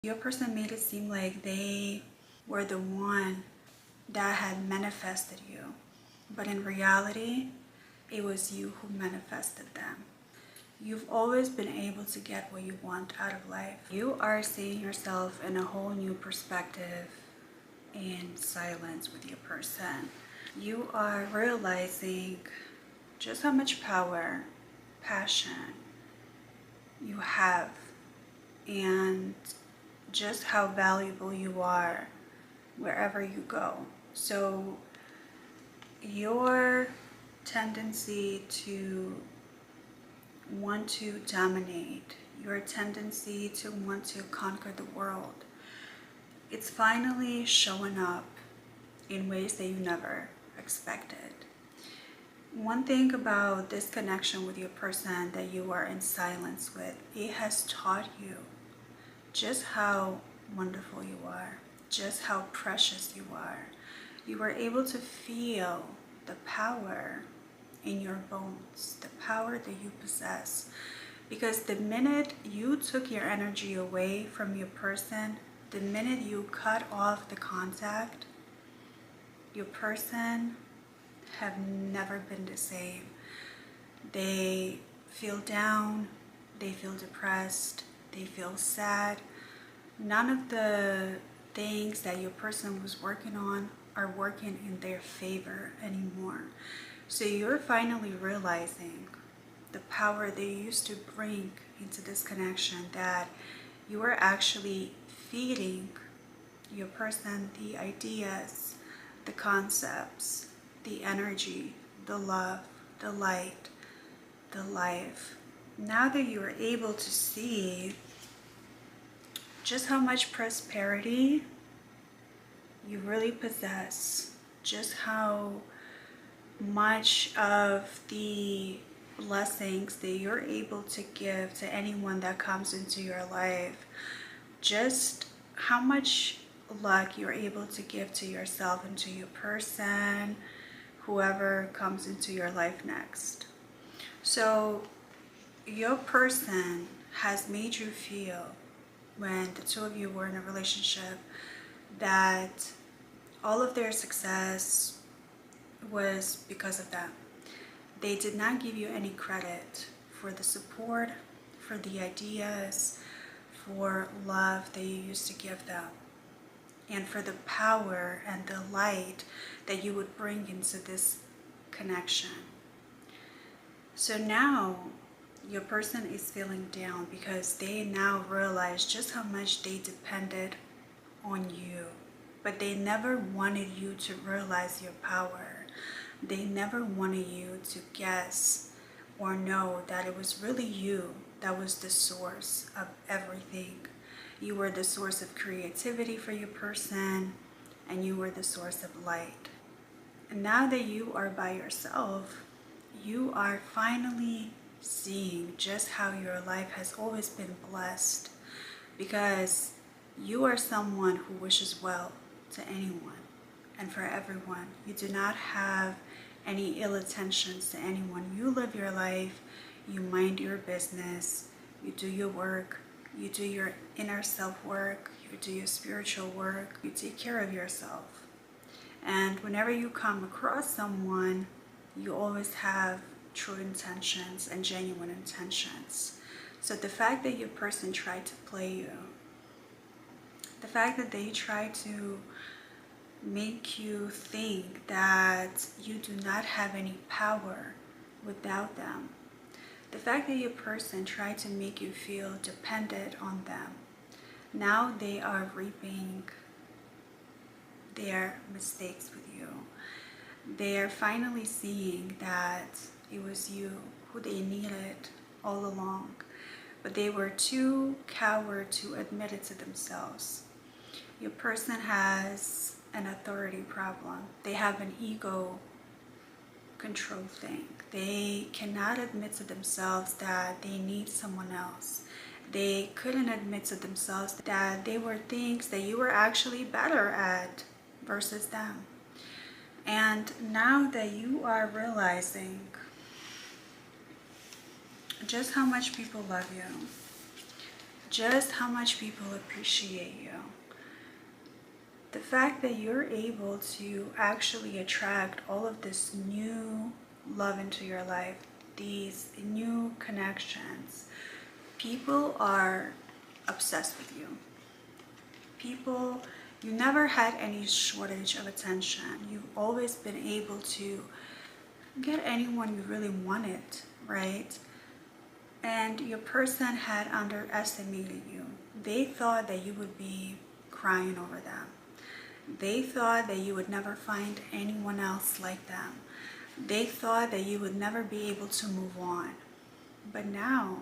Your person made it seem like they were the one that had manifested you, but in reality, it was you who manifested them. You've always been able to get what you want out of life. You are seeing yourself in a whole new perspective in silence with your person. You are realizing just how much power, passion you have, and just how valuable you are wherever you go. So your tendency to want to dominate, your tendency to want to conquer the world, it's finally showing up in ways that you never expected. One thing about this connection with your person that you are in silence with, it has taught you just how wonderful you are, just how precious you are. You were able to feel the power in your bones, the power that you possess. Because the minute you took your energy away from your person, the minute you cut off the contact, your person have never been the same. They feel down, they feel depressed, they feel sad. None of the things that your person was working on are working in their favor anymore. So you're finally realizing the power they used to bring into this connection, that you are actually feeding your person the ideas, the concepts, the energy, the love, the light, the life. Now that you are able to see just how much prosperity you really possess, just how much of the blessings that you're able to give to anyone that comes into your life, just how much luck you're able to give to yourself and to your person, whoever comes into your life next. So your person has made you feel, when the two of you were in a relationship, that all of their success was because of them. They did not give you any credit for the support, for the ideas, for love that you used to give them, and for the power and the light that you would bring into this connection. So now your person is feeling down because they now realize just how much they depended on you, but they never wanted you to realize your power. They never wanted you to guess or know that it was really you that was the source of everything. You were the source of creativity for your person, and you were the source of light. And now that you are by yourself, you are finally seeing just how your life has always been blessed, because you are someone who wishes well to anyone and for everyone. You do not have any ill intentions to anyone. You live your life, you mind your business, you do your work, you do your inner self work, you do your spiritual work, you take care of yourself. And whenever you come across someone, you always have true intentions and genuine intentions. So the fact that your person tried to play you, the fact that they tried to make you think that you do not have any power without them, the fact that your person tried to make you feel dependent on them, now they are reaping their mistakes with you. They are finally seeing that it was you who they needed all along, but they were too coward to admit it to themselves. Your person has an authority problem. They have an ego control thing. They cannot admit to themselves that they need someone else. They couldn't admit to themselves that they were things that you were actually better at versus them. And now that you are realizing just how much people love you, just how much people appreciate you. The fact that you're able to actually attract all of this new love into your life, these new connections. People are obsessed with you. People, you never had any shortage of attention. You've always been able to get anyone you really wanted, right? And your person had underestimated you. They thought that you would be crying over them. They thought that you would never find anyone else like them. They thought that you would never be able to move on. But now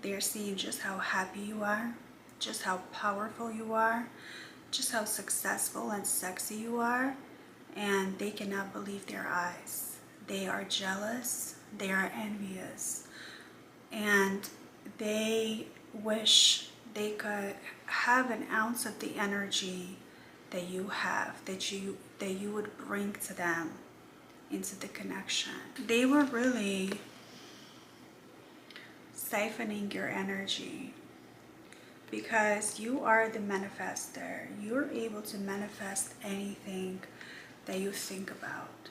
they're seeing just how happy you are, just how powerful you are, just how successful and sexy you are, and they cannot believe their eyes. They are jealous, they are envious, and they wish they could have an ounce of the energy that you have, that you would bring to them into the connection. They were really siphoning your energy because you are the manifester. You're able to manifest anything that you think about,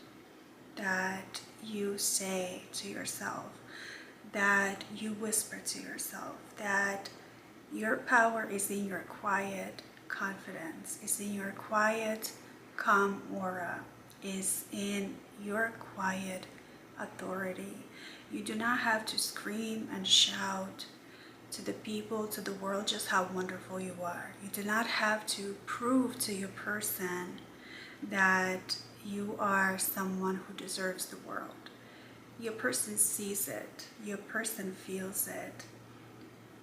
that you say to yourself, that you whisper to yourself, that your power is in your quiet confidence, is in your quiet, calm aura, is in your quiet authority. You do not have to scream and shout to the people, to the world, just how wonderful you are. You do not have to prove to your person that you are someone who deserves the world. Your person sees it. Your person feels it.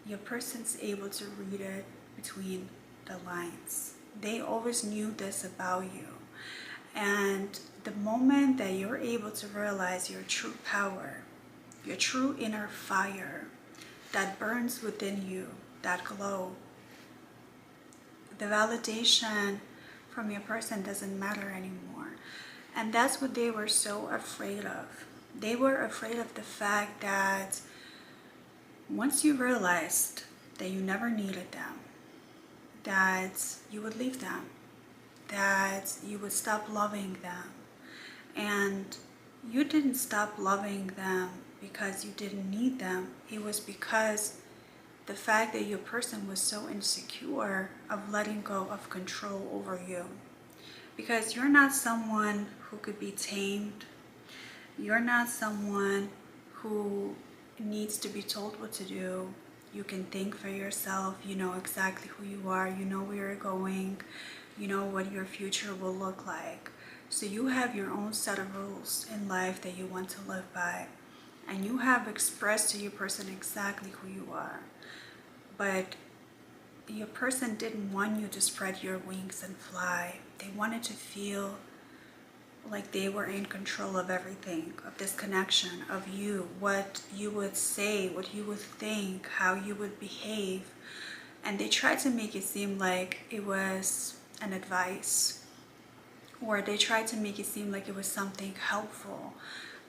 Your person's able to read it between the lines. They always knew this about you. And the moment that you're able to realize your true power, your true inner fire that burns within you, that glow, the validation from your person doesn't matter anymore. And that's what they were so afraid of. They were afraid of the fact that once you realized that you never needed them, that you would leave them, that you would stop loving them. And you didn't stop loving them because you didn't need them. It was because the fact that your person was so insecure of letting go of control over you. Because you're not someone who could be tamed. You're not someone who needs to be told what to do. You can think for yourself. You know exactly who you are. You know where you're going. You know what your future will look like. So you have your own set of rules in life that you want to live by. And you have expressed to your person exactly who you are. But your person didn't want you to spread your wings and fly. They wanted to feel like they were in control of everything, of this connection, of you, what you would say, what you would think, how you would behave. And they tried to make it seem like it was an advice, or they tried to make it seem like it was something helpful.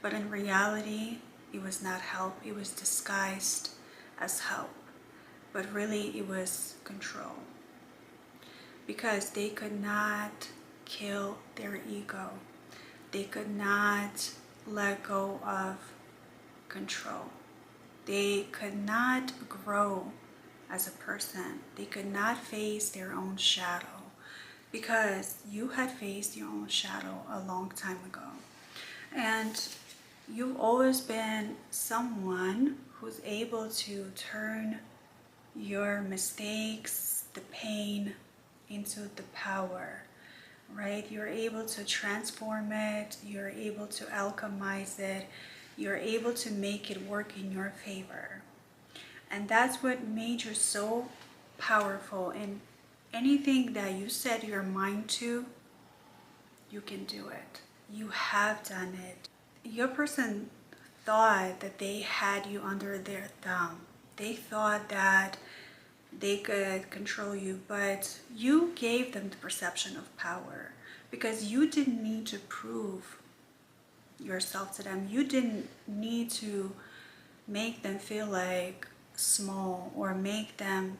But in reality, it was not help. It was disguised as help. But really, it was control. Because they could not kill their ego. They could not let go of control. They could not grow as a person. They could not face their own shadow because you had faced your own shadow a long time ago. And you've always been someone who's able to turn your mistakes, the pain, into the power. Right? You're able to transform it, you're able to alchemize it, you're able to make it work in your favor. And that's what made you so powerful. In anything that you set your mind to, you can do it. You have done it. Your person thought that they had you under their thumb. They thought that they could control you, but you gave them the perception of power because you didn't need to prove yourself to them. You didn't need to make them feel like small or make them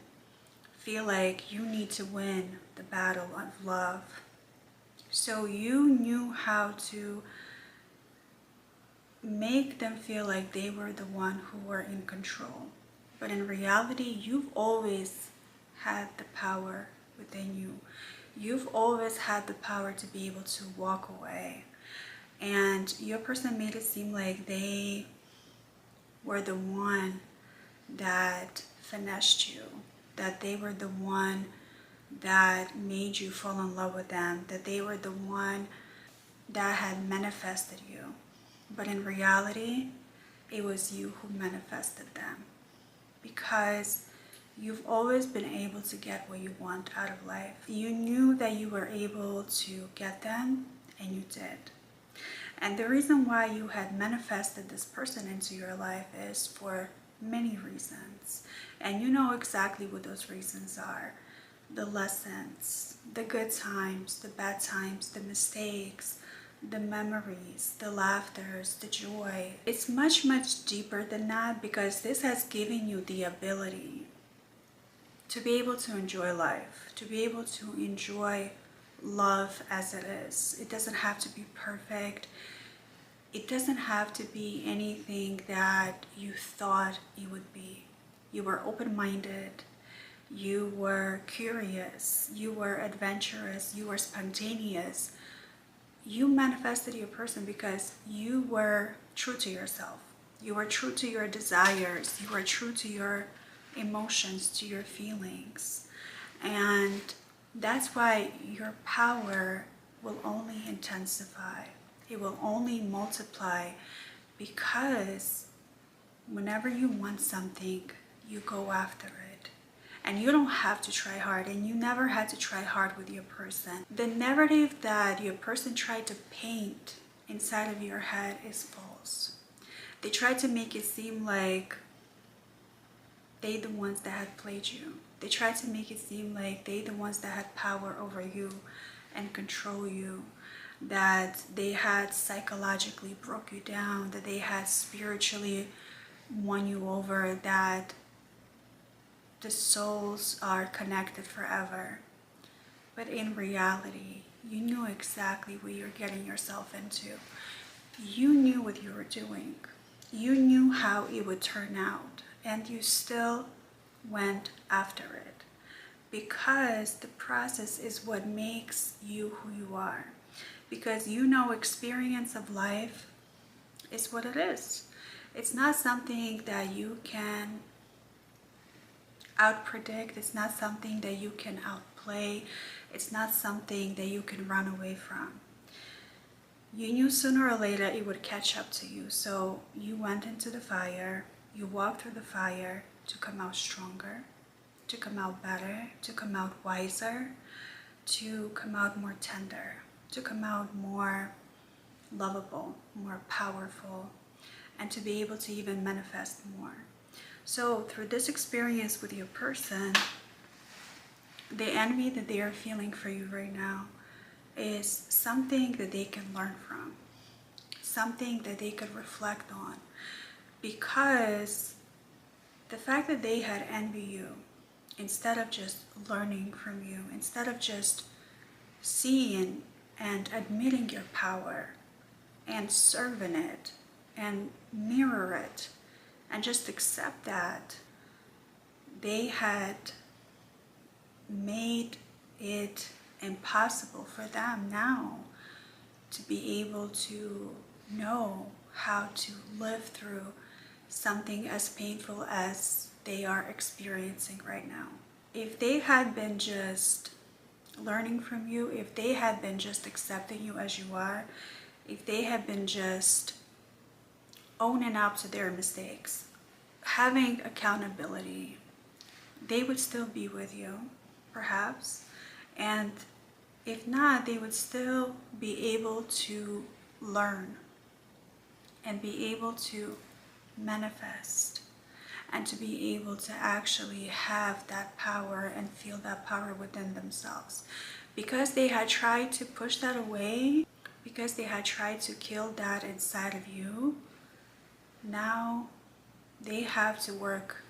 feel like you need to win the battle of love. So you knew how to make them feel like they were the one who were in control. But in reality, you've always had the power within you. You've always had the power to be able to walk away. And your person made it seem like they were the one that finessed you, that they were the one that made you fall in love with them, that they were the one that had manifested you. But in reality, it was you who manifested them, because you've always been able to get what you want out of life. You knew that you were able to get them, and you did. And the reason why you had manifested this person into your life is for many reasons. And you know exactly what those reasons are. The lessons, the good times, the bad times, the mistakes, the memories, the laughters, the joy. It's much, much deeper than that, because this has given you the ability to be able to enjoy life, to be able to enjoy love as it is. It doesn't have to be perfect. It doesn't have to be anything that you thought it would be. You were open-minded. You were curious. You were adventurous. You were spontaneous. You manifested your person because you were true to yourself. You were true to your desires. You were true to your emotions, to your feelings. And that's why your power will only intensify. It will only multiply, because whenever you want something, you go after it. And you don't have to try hard, and you never had to try hard with your person. The narrative that your person tried to paint inside of your head is false. They tried to make it seem like they the ones that had played you. They tried to make it seem like they the ones that had power over you and control you, that they had psychologically broke you down, that they had spiritually won you over, that the souls are connected forever. But in reality, you knew exactly what you're getting yourself into. You knew what you were doing. You knew how it would turn out, and you still went after it, because the process is what makes you who you are. Because you know experience of life is what it is. It's not something that you can outpredict. It's not something that you can outplay. It's not something that you can run away from. You knew sooner or later it would catch up to you. So you went into the fire. You walked through the fire to come out stronger, to come out better, to come out wiser, to come out more tender, to come out more lovable, more powerful, and to be able to even manifest more. So through this experience with your person, the envy that they are feeling for you right now is something that they can learn from, something that they could reflect on. Because the fact that they had envy you, instead of just learning from you, instead of just seeing and admitting your power and serving it and mirror it and just accept that, they had made it impossible for them now to be able to know how to live through something as painful as they are experiencing right now. If they had been just learning from you, if they had been just accepting you as you are, if they had been just owning up to their mistakes, having accountability, they would still be with you, perhaps. And if not, they would still be able to learn and be able to manifest and to be able to actually have that power and feel that power within themselves. Because they had tried to push that away, because they had tried to kill that inside of you, now they have to work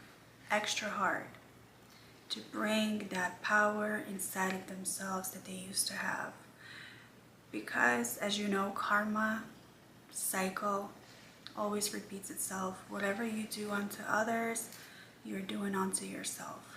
extra hard to bring that power inside of themselves that they used to have. Because, as you know, karma cycle always repeats itself. Whatever you do unto others, you're doing unto yourself.